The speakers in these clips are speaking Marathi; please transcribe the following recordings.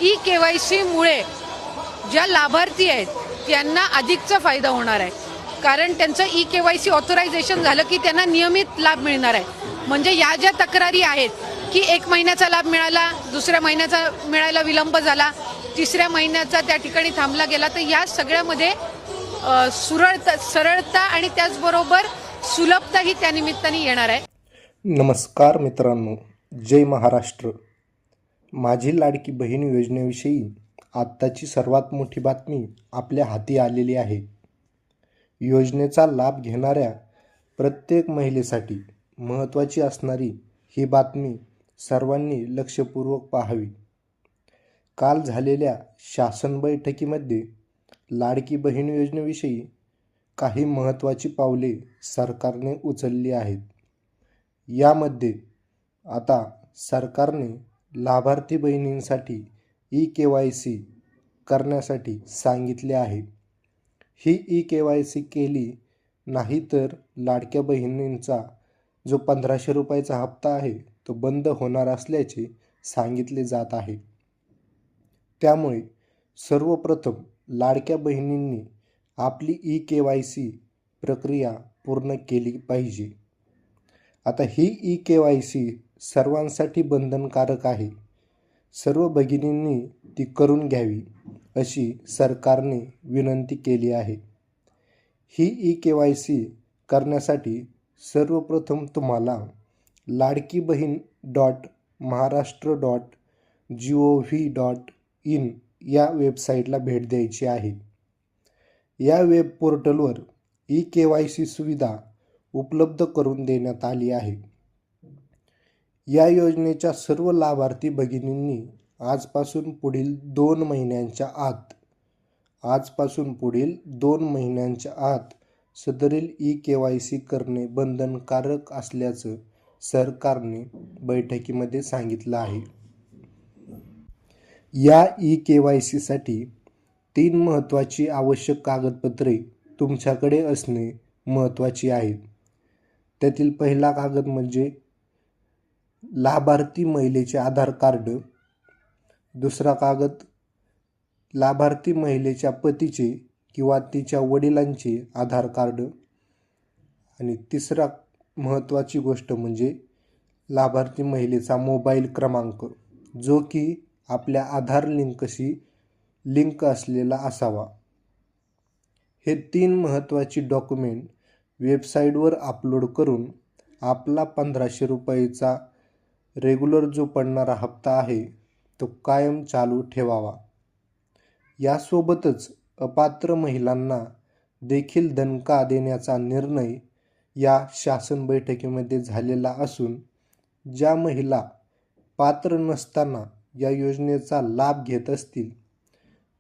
ई-KYC मुळे ज्या लाभार्थी आहेत त्यांना अधिकचा फायदा होणार आहे, कारण त्यांचं ई-KYC ऑथरायझेशन झालं की त्यांना नियमित लाभ मिळणार आहे. म्हणजे या ज्या तक्रारी आहेत की 1 महिन्याचा लाभ मिळाला, दुसऱ्या महिन्याचा मिळायला विलंब झाला, तिसऱ्या महिन्याचा त्या ठिकाणी थांबला गेला, तर या सगळ्यामध्ये सरळता आणि त्याचबरोबर सुलभता ही त्या निमित्ताने येणार आहे. नमस्कार मित्रांनो, जय महाराष्ट्र. माझी लाडकी बहीण योजनेविषयी आत्ताची सर्वात मोठी बातमी आपल्या हाती आलेली आहे. योजनेचा लाभ घेणाऱ्या प्रत्येक महिलेसाठी महत्त्वाची असणारी ही बातमी सर्वांनी लक्षपूर्वक पाहावी. काल झालेल्या शासन बैठकीमध्ये लाडकी बहीण योजनेविषयी काही महत्त्वाची पावले सरकारने उचलली आहेत. यामध्ये आता सरकारने लाभार्थी बहिणींसाठी ई-KYC करण्यासाठी सांगितले आहे. ही ई-KYC केली नाही तर लाडक्या बहिणींचा जो 1500 रुपयाचा हप्ता आहे तो बंद होणार असल्याचे सांगितले जात आहे. त्यामुळे सर्वप्रथम लाडक्या बहिणींनी आपली ई-KYC प्रक्रिया पूर्ण केली पाहिजे. आता ही ई-KYC सर्वांसाठी बंधनकारक आहे. सर्व भगिनींनी ती करून घ्यावी अशी सरकारने विनंती केली आहे. ही ई-KYC करण्यासाठी सर्वप्रथम तुम्हाला ladki-bahin.maharashtra.gov.in या वेबसाईटला भेट द्यायची आहे. या वेब पोर्टलवर ई-KYC सुविधा उपलब्ध करून देण्यात आली आहे. या योजनेच्या सर्व लाभार्थी भगिनींनी आजपासून पुढील 2 महिन्यांच्या आत सदरील ई-KYC करणे बंधनकारक असल्याचं सरकारने बैठकीमध्ये सांगितलं आहे. या ई-KYC साठी 3 महत्त्वाची आवश्यक कागदपत्रे तुमच्याकडे असणे महत्त्वाची आहेत. त्यातील पहिला कागद म्हणजे लाभार्थी महिलेचे आधार कार्ड, दुसरा कागद लाभार्थी महिलेच्या पतीचे किंवा तिच्या वडिलांचे आधार कार्ड आणि तिसरा महत्त्वाची गोष्ट म्हणजे लाभार्थी महिलेचा मोबाईल क्रमांक, जो की आपल्या आधार लिंकशी लिंक असलेला असावा. हे 3 महत्त्वाची डॉक्युमेंट वेबसाईटवर अपलोड करून आपला 1500 रुपयाचा रेग्युलर जो पडणारा हप्ता आहे तो कायम चालू ठेवावा. यासोबतच अपात्र महिलांना देखील दणका देण्याचा निर्णय या शासन बैठकीमध्ये झालेला असून ज्या महिला पात्र नसताना या योजनेचा लाभ घेत असतील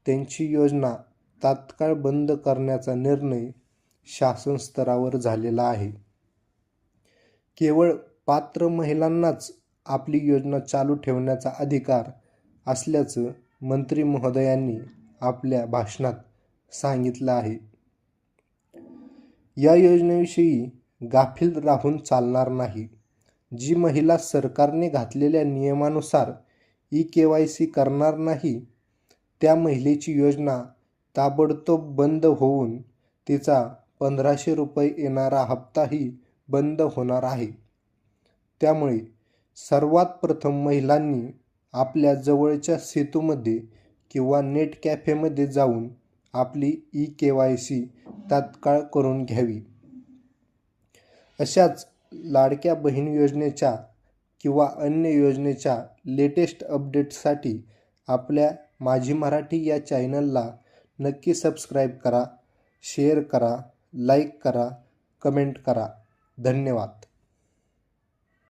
त्यांची योजना तात्काळ बंद करण्याचा निर्णय शासन स्तरावर झालेला आहे. केवळ पात्र महिलांनाच आपली योजना चालू ठेवण्याचा अधिकार असल्याचं मंत्री महोदयांनी आपल्या भाषणात सांगितलं आहे. या योजनेविषयी गाफील राहून चालणार नाही. जी महिला सरकारने घातलेल्या नियमानुसार ई-KYC करणार नाही त्या महिलेची योजना ताबडतोब बंद होऊन तिचा 1500 रुपये येणारा हप्ताही बंद होणार आहे. त्यामुळे सर्वात प्रथम महिलांनी आपल्या जवळच्या सेतूमध्ये किंवा नेट कॅफेमध्ये जाऊन आपली ई-KYC तात्काळ करून घ्यावी. अशाच लाडक्या बहीण योजनेच्या किंवा अन्य योजनेच्या लेटेस्ट अपडेट्ससाठी आपल्या माझी मराठी या चॅनलला नक्की सबस्क्राईब करा, शेअर करा, लाईक करा, कमेंट करा. धन्यवाद.